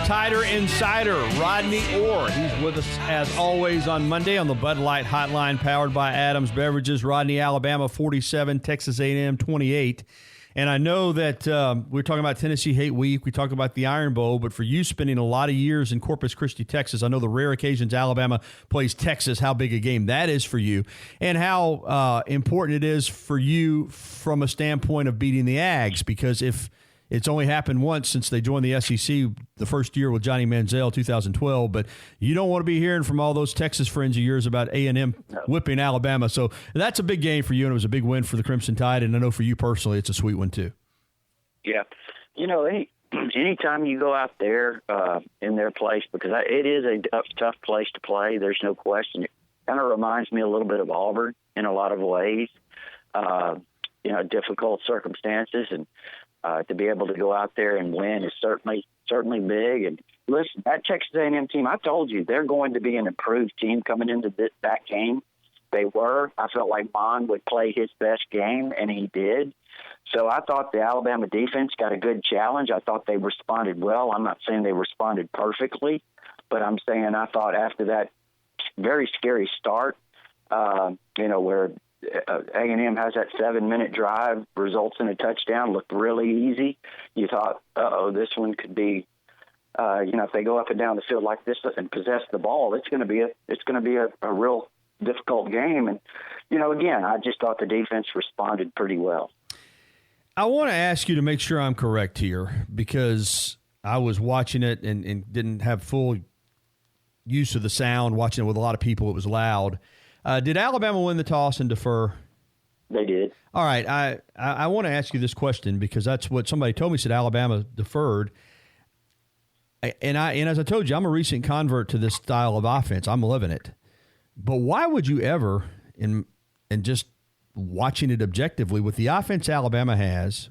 Tider Insider Rodney Orr. He's with us as always on Monday on the Bud Light Hotline powered by Adams Beverages. Rodney, Alabama 47, Texas A&M 28. And I know that we're talking about Tennessee Hate Week. We talk about the Iron Bowl, but for you spending a lot of years in Corpus Christi, Texas, I know the rare occasions Alabama plays Texas, how big a game that is for you, and how important it is for you from a standpoint of beating the Ags, because if it's only happened once since they joined the SEC the first year with Johnny Manziel, 2012. But you don't want to be hearing from all those Texas friends of yours about A&M whipping Alabama. So that's a big game for you, and it was a big win for the Crimson Tide. And I know for you personally, it's a sweet one too. Yeah. You know, anytime you go out there in their place, because it is a tough place to play, there's no question. It kind of reminds me a little bit of Auburn in a lot of ways, difficult circumstances. And to be able to go out there and win is certainly big. And listen, that Texas A&M team, I told you, they're going to be an improved team coming into that game. They were. I felt like Bond would play his best game, and he did. So I thought the Alabama defense got a good challenge. I thought they responded well. I'm not saying they responded perfectly, but I'm saying I thought after that very scary start, where A&M has that 7-minute drive, results in a touchdown, looked really easy. You thought, this one could be, if they go up and down the field like this and possess the ball, it's going to be a real difficult game. And, again, I just thought the defense responded pretty well. I want to ask you to make sure I'm correct here, because I was watching it and didn't have full use of the sound, watching it with a lot of people. It was loud. Did Alabama win the toss and defer? They did. All right. I want to ask you this question, because that's what somebody told me, said Alabama deferred. And as I told you, I'm a recent convert to this style of offense. I'm loving it. But why would you ever, and just watching it objectively, with the offense Alabama has,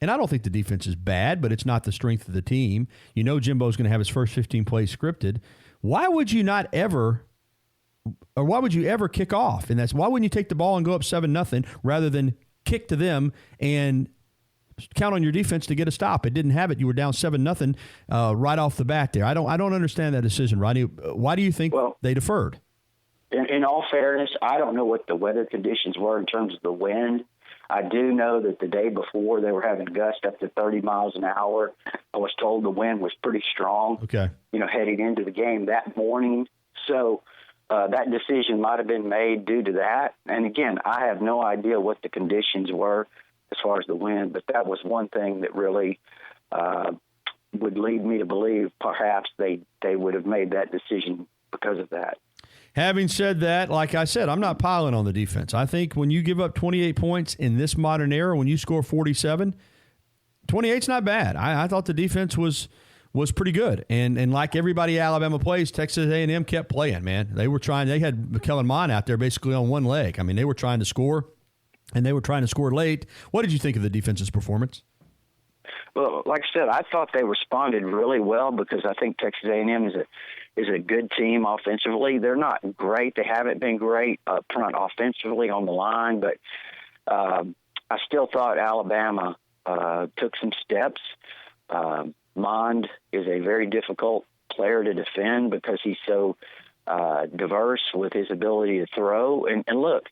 and I don't think the defense is bad, but it's not the strength of the team. Jimbo's going to have his first 15 plays scripted. Why would you not ever – or why would you ever kick off? And that's why wouldn't you take the ball and go up 7-0 rather than kick to them and count on your defense to get a stop? It didn't have it. You were down 7-0 right off the bat there. I don't understand that decision, Rodney. Why do you think they deferred? In all fairness, I don't know what the weather conditions were in terms of the wind. I do know that the day before they were having gusts up to 30 miles an hour. I was told the wind was pretty strong. Okay. Heading into the game that morning. So that decision might have been made due to that. And again, I have no idea what the conditions were as far as the wind, but that was one thing that really would lead me to believe perhaps they would have made that decision because of that. Having said that, like I said, I'm not piling on the defense. I think when you give up 28 points in this modern era, when you score 47, 28's not bad. I thought the defense was pretty good. And like everybody Alabama plays, Texas A&M kept playing, man. They were trying. They had Kellen Mond out there basically on one leg. I mean, they were trying to score, and they were trying to score late. What did you think of the defense's performance? Well, like I said, I thought they responded really well, because I think Texas A&M is a good team offensively. They're not great. They haven't been great up front offensively on the line, but I still thought Alabama took some steps. Mond is a very difficult player to defend because he's so diverse with his ability to throw. And look,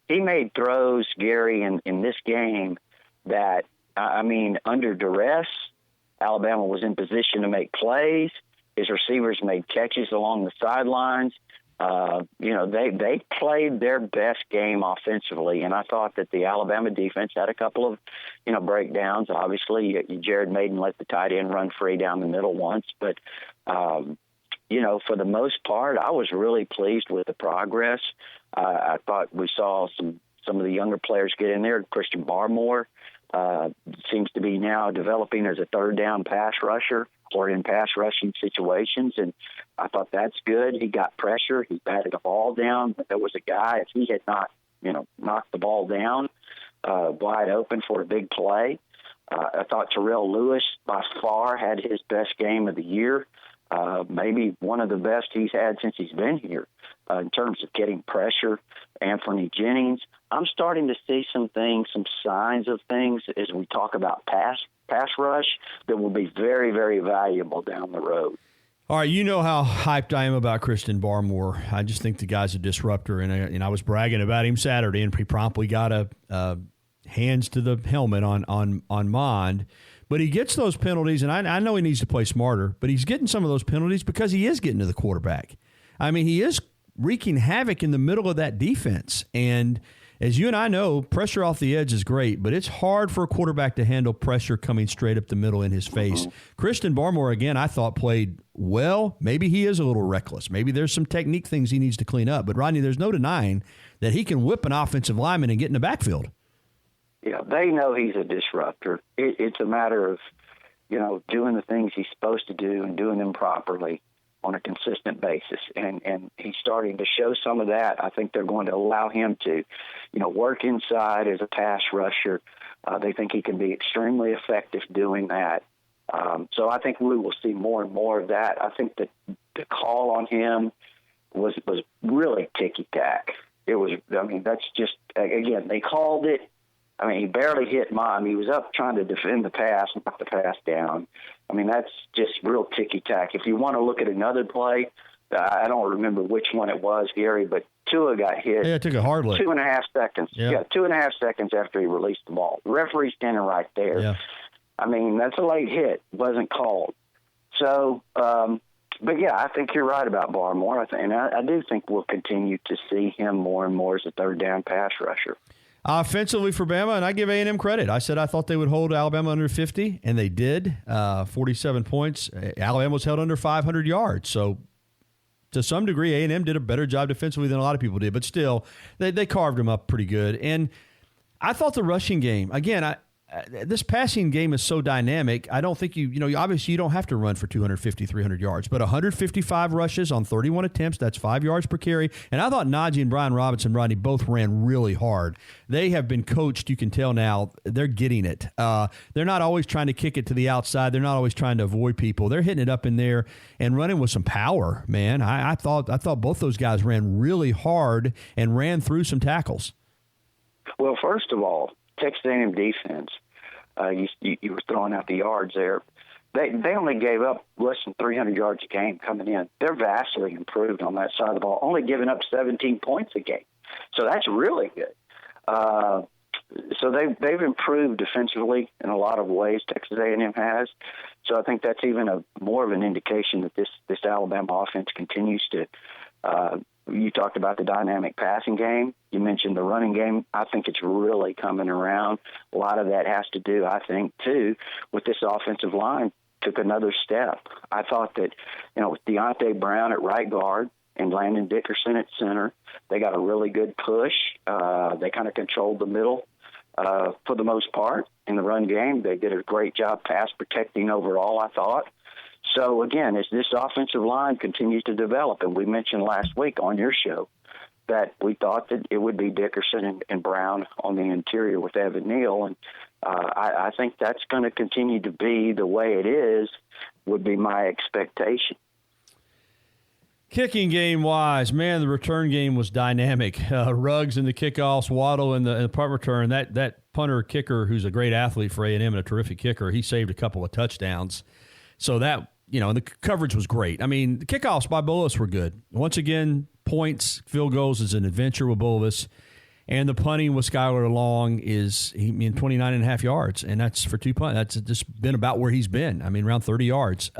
he made throws, Gary, in this game that, under duress, Alabama was in position to make plays. His receivers made catches along the sidelines. They played their best game offensively, and I thought that the Alabama defense had a couple of, breakdowns. Obviously, Jared Maiden let the tight end run free down the middle once, but for the most part, I was really pleased with the progress. I thought we saw some of the younger players get in there. Christian Barmore seems to be now developing as a third down pass rusher or in pass rushing situations, and I thought that's good. He got pressure. He batted the ball down. But there was a guy, if he had not, knocked the ball down wide open for a big play. I thought Terrell Lewis by far had his best game of the year, maybe one of the best he's had since he's been here. in terms of getting pressure. Anthony Jennings, I'm starting to see some things, some signs of things as we talk about pass rush that will be very, very valuable down the road. All right, you know how hyped I am about Christian Barmore. I just think the guy's a disruptor, and I was bragging about him Saturday, and he promptly got a hands to the helmet on Mond. But he gets those penalties, and I know he needs to play smarter, but he's getting some of those penalties because he is getting to the quarterback. I mean, he is wreaking havoc in the middle of that defense. And as you and I know, pressure off the edge is great, but it's hard for a quarterback to handle pressure coming straight up the middle in his face. Christian Barmore, again, I thought played well. Maybe he is a little reckless. Maybe there's some technique things he needs to clean up. But, Rodney, there's no denying that he can whip an offensive lineman and get in the backfield. Yeah, they know he's a disruptor. It's a matter of, doing the things he's supposed to do and doing them properly on a consistent basis. And he's starting to show some of that. I think they're going to allow him to, work inside as a pass rusher. They think he can be extremely effective doing that. So I think we will see more and more of that. I think that the call on him was really ticky-tack. It was, that's just, again, they called it. He barely hit mine. He was up trying to defend the pass and knock the pass down. That's just real ticky-tack. If you want to look at another play, I don't remember which one it was, Gary, but Tua got hit. Yeah, it took a hard look. 2.5 seconds. Yeah, 2.5 seconds after he released the ball. The referee's standing right there. Yeah. That's a late hit. Wasn't called. So, but yeah, I think you're right about Barmore. I do think we'll continue to see him more and more as a third down pass rusher. Offensively for Bama, and I give A&M credit. I said I thought they would hold Alabama under 50, and they did. 47 points. Alabama was held under 500 yards. So to some degree, A&M did a better job defensively than a lot of people did. But still, they carved them up pretty good. And I thought the rushing game, again, this passing game is so dynamic. I don't think obviously you don't have to run for 250, 300 yards, but 155 rushes on 31 attempts, that's 5 yards per carry. And I thought Najee and Brian Robinson, Rodney, both ran really hard. They have been coached. You can tell now they're getting it. They're not always trying to kick it to the outside. They're not always trying to avoid people. They're hitting it up in there and running with some power, man. I thought both those guys ran really hard and ran through some tackles. Well, first of all, Texas A&M defense, you were throwing out the yards there. They only gave up less than 300 yards a game coming in. They're vastly improved on that side of the ball, only giving up 17 points a game. So that's really good. So they've improved defensively in a lot of ways, Texas A&M has. So I think that's even more of an indication that this Alabama offense continues to you talked about the dynamic passing game. You mentioned the running game. I think it's really coming around. A lot of that has to do, I think, too, with this offensive line took another step. I thought that, with Deontay Brown at right guard and Landon Dickerson at center, they got a really good push. They kind of controlled the middle for the most part in the run game. They did a great job pass protecting overall, I thought. So, again, as this offensive line continues to develop, and we mentioned last week on your show that we thought that it would be Dickerson and Brown on the interior with Evan Neal, and I think that's going to continue to be the way it is, would be my expectation. Kicking game-wise, man, the return game was dynamic. Ruggs in the kickoffs, Waddle in the punt return. That punter-kicker, who's a great athlete for A&M and a terrific kicker, he saved a couple of touchdowns. So that, and the coverage was great. The kickoffs by Bullis were good. Once again, points, field goals is an adventure with Bullis. And the punting with Skylar Long is 29.5 yards, and that's for 2 punts. That's just been about where he's been. Around 30 yards.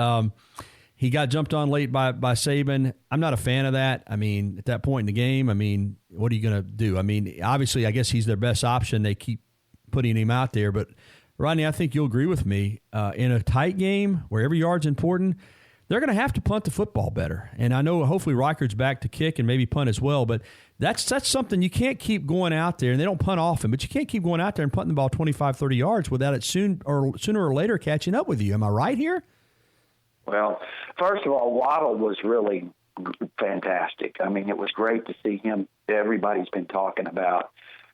He got jumped on late by Saban. I'm not a fan of that. At that point in the game, what are you going to do? Obviously, I guess he's their best option. They keep putting him out there. But, Rodney, I think you'll agree with me. In a tight game where every yard's important, they're going to have to punt the football better. And I know hopefully Reichard's back to kick and maybe punt as well. But that's something you can't keep going out there. And they don't punt often, but you can't keep going out there and punting the ball 25, 30 yards without it sooner or later catching up with you. Am I right here? Well, first of all, Waddle was really fantastic. It was great to see him. Everybody's been talking about,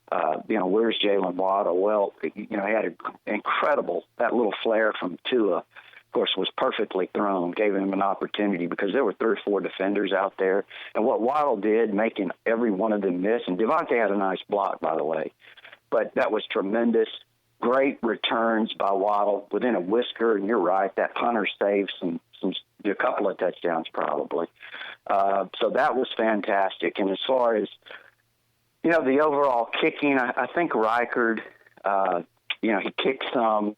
where's Jalen Waddle? Well, he had an incredible, that little flare from Tua course, was perfectly thrown, gave him an opportunity because there were 3 or 4 defenders out there. And what Waddle did, making every one of them miss, and Devontae had a nice block, by the way, but that was tremendous. Great returns by Waddle within a whisker, and you're right, that punter saved a couple of touchdowns probably. So that was fantastic. And as far as, the overall kicking, I think Reichard, he kicked some,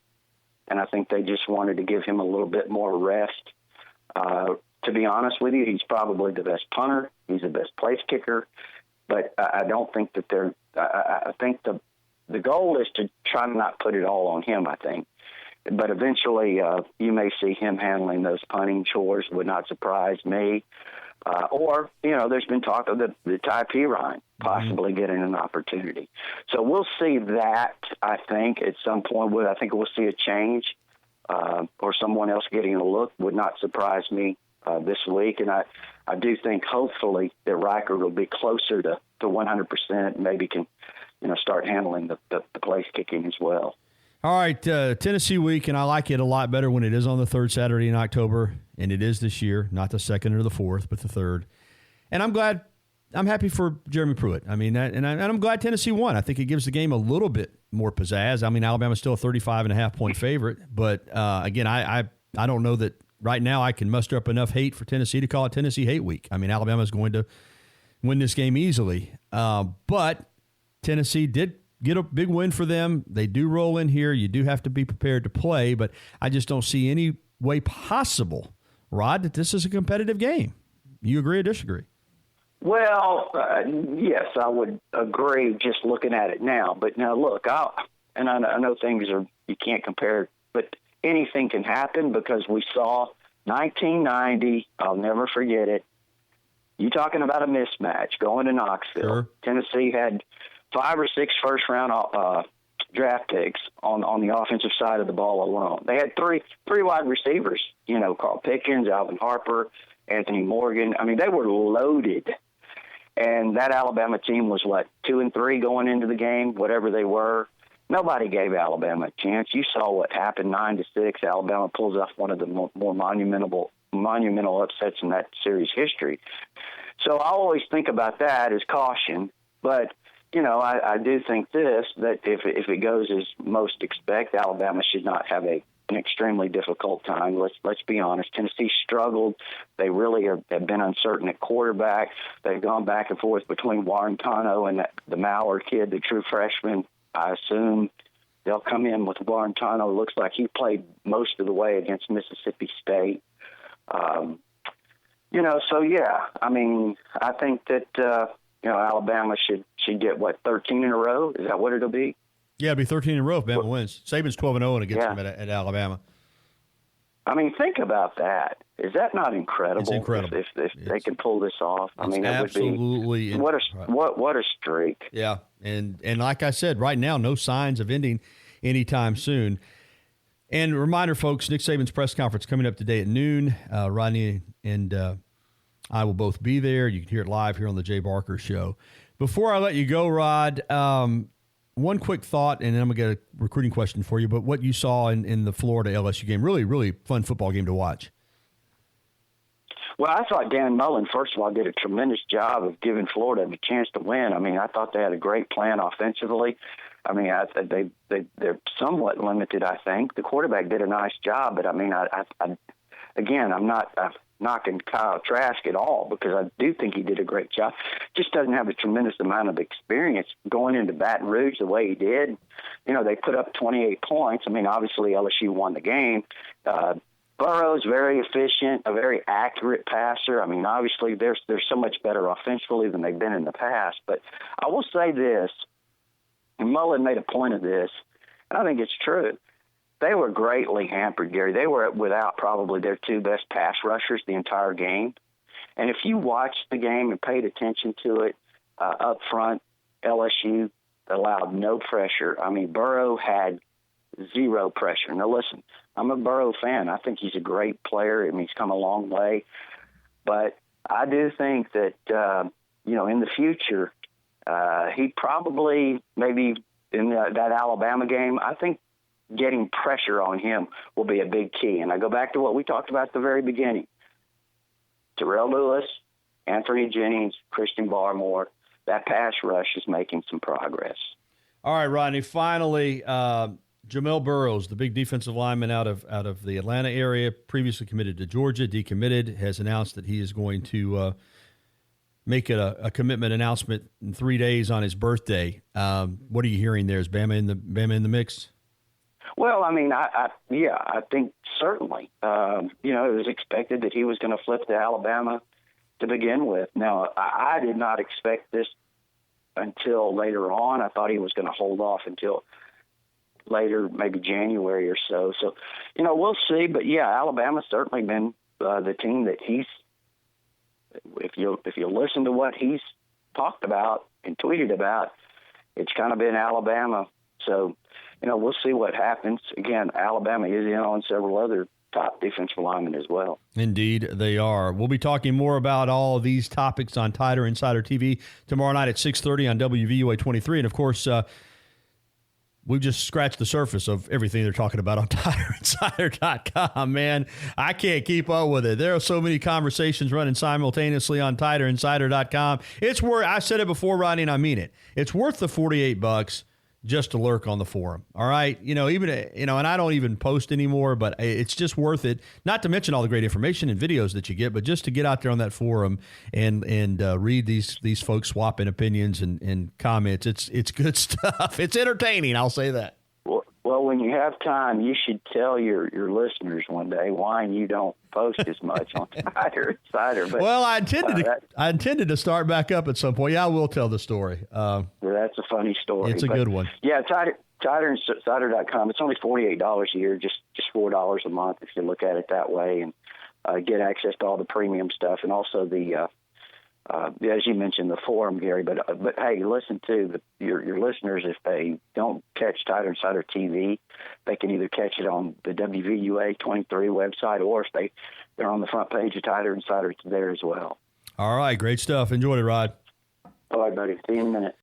and I think they just wanted to give him a little bit more rest. To be honest with you, he's probably the best punter. He's the best place kicker. But I don't think that I think the goal is to try to not put it all on him, I think. But eventually you may see him handling those punting chores. Would not surprise me. Or, there's been talk of the Ty Pirine possibly getting an opportunity. So we'll see that, I think, at some point. I think we'll see a change or someone else getting a look. Would not surprise me this week. And I do think, hopefully, that Riker will be closer to 100%, maybe can, start handling the place kicking as well. All right, Tennessee week, and I like it a lot better when it is on the 3rd Saturday in October, and it is this year, not the 2nd or the 4th, but the 3rd. And I'm happy for Jeremy Pruitt. I mean, and I'm glad Tennessee won. I think it gives the game a little bit more pizzazz. I mean, Alabama's still a 35.5-point favorite, but again, I don't know that right now I can muster up enough hate for Tennessee to call it Tennessee hate week. I mean, Alabama's going to win this game easily, but Tennessee did get a big win for them. They do roll in here. You do have to be prepared to play, but I just don't see any way possible, Rod, that this is a competitive game. You agree or disagree? Well, yes, I would agree just looking at it now. But now, look, I know things you can't compare, but anything can happen because we saw 1990, I'll never forget it. You talking about a mismatch going to Knoxville. Sure. Tennessee had 5 or 6 first-round draft picks on the offensive side of the ball alone. They had three wide receivers, Carl Pickens, Alvin Harper, Anthony Morgan. I mean, they were loaded. And that Alabama team was, 2-3 going into the game, whatever they were. Nobody gave Alabama a chance. You saw what happened, 9-6. Alabama pulls off one of the more monumental upsets in that series history. So I always think about that as caution. But I do think that if it goes as most expect, Alabama should not have an extremely difficult time. Let's be honest. Tennessee struggled. They really have been uncertain at quarterback. They've gone back and forth between Warrantano and the Maurer kid, the true freshman. I assume they'll come in with Warrantano. Looks like he played most of the way against Mississippi State. So yeah. I mean, I think that Alabama should get 13 in a row. Is that what it'll be? Yeah, it'll be 13 in a row if Bama wins. Saban's 12-0 against them at Alabama. I mean, think about that. Is that not incredible? It's incredible. If they can pull this off. I mean, it would be what a streak. Yeah, and like I said, right now, no signs of ending anytime soon. And a reminder, folks, Nick Saban's press conference coming up today at noon. Rodney and I will both be there. You can hear it live here on the Jay Barker Show. Before I let you go, Rod, one quick thought, and then I'm going to get a recruiting question for you, but what you saw in the Florida LSU game, really, really fun football game to watch. Well, I thought Dan Mullen, first of all, did a tremendous job of giving Florida a chance to win. I mean, I thought they had a great plan offensively. I mean, they're somewhat limited, I think. The quarterback did a nice job, but, I mean, I'm not knocking Kyle Trask at all because I do think he did a great job. Just doesn't have a tremendous amount of experience going into Baton Rouge the way he did. They put up 28 points. I mean, obviously LSU won the game. Burrow's very efficient, a very accurate passer. I mean, obviously they're so much better offensively than they've been in the past. But I will say this, and Mullen made a point of this, and I think it's true. They were greatly hampered, Gary. They were without probably their 2 best pass rushers the entire game. And if you watched the game and paid attention to it up front, LSU allowed no pressure. I mean, Burrow had 0 pressure. Now, listen, I'm a Burrow fan. I think he's a great player. I mean, he's come a long way. But I do think that, in the future, he probably maybe in that Alabama game, I think getting pressure on him will be a big key. And I go back to what we talked about at the very beginning. Terrell Lewis, Anthony Jennings, Christian Barmore, that pass rush is making some progress. All right, Rodney, finally, Jamel Burrows, the big defensive lineman out of the Atlanta area, previously committed to Georgia, decommitted, has announced that he is going to make it a commitment announcement in 3 days on his birthday. What are you hearing there? Is Bama in the mix? Well, I mean, I think certainly. It was expected that he was going to flip to Alabama to begin with. Now, I did not expect this until later on. I thought he was going to hold off until later, maybe January or so. So, we'll see. But, yeah, Alabama's certainly been the team that he's – if you listen to what he's talked about and tweeted about, it's kind of been Alabama. So, we'll see what happens. Again, Alabama is in on several other top defensive linemen as well. Indeed, they are. We'll be talking more about all of these topics on Tider Insider TV tomorrow night at 6:30 on WVUA 23. And, of course, we've just scratched the surface of everything they're talking about on TiderInsider.com, man. I can't keep up with it. There are so many conversations running simultaneously on TiderInsider.com. It's worth, I said it before, Rodney, and I mean it. It's worth the $48 just to lurk on the forum. All right. And I don't even post anymore, but it's just worth it. Not to mention all the great information and videos that you get, but just to get out there on that forum and read these folks swapping opinions and comments. It's good stuff. It's entertaining. I'll say that. Well, when you have time, you should tell your listeners one day why you don't post as much on Tider Insider. But, well, I intended to start back up at some point. Yeah, I will tell the story. That's a funny story. It's a good one. Yeah, TiderInsider.com. It's only $48 a year, just $4 a month if you look at it that way, and get access to all the premium stuff and also the as you mentioned, the forum, Gary. But hey, listen to your listeners. If they don't catch Tider Insider TV, they can either catch it on the WVUA 23 website, or if they're on the front page of Tider Insider, it's there as well. All right, great stuff. Enjoyed it, Rod. All right, buddy. See you in a minute.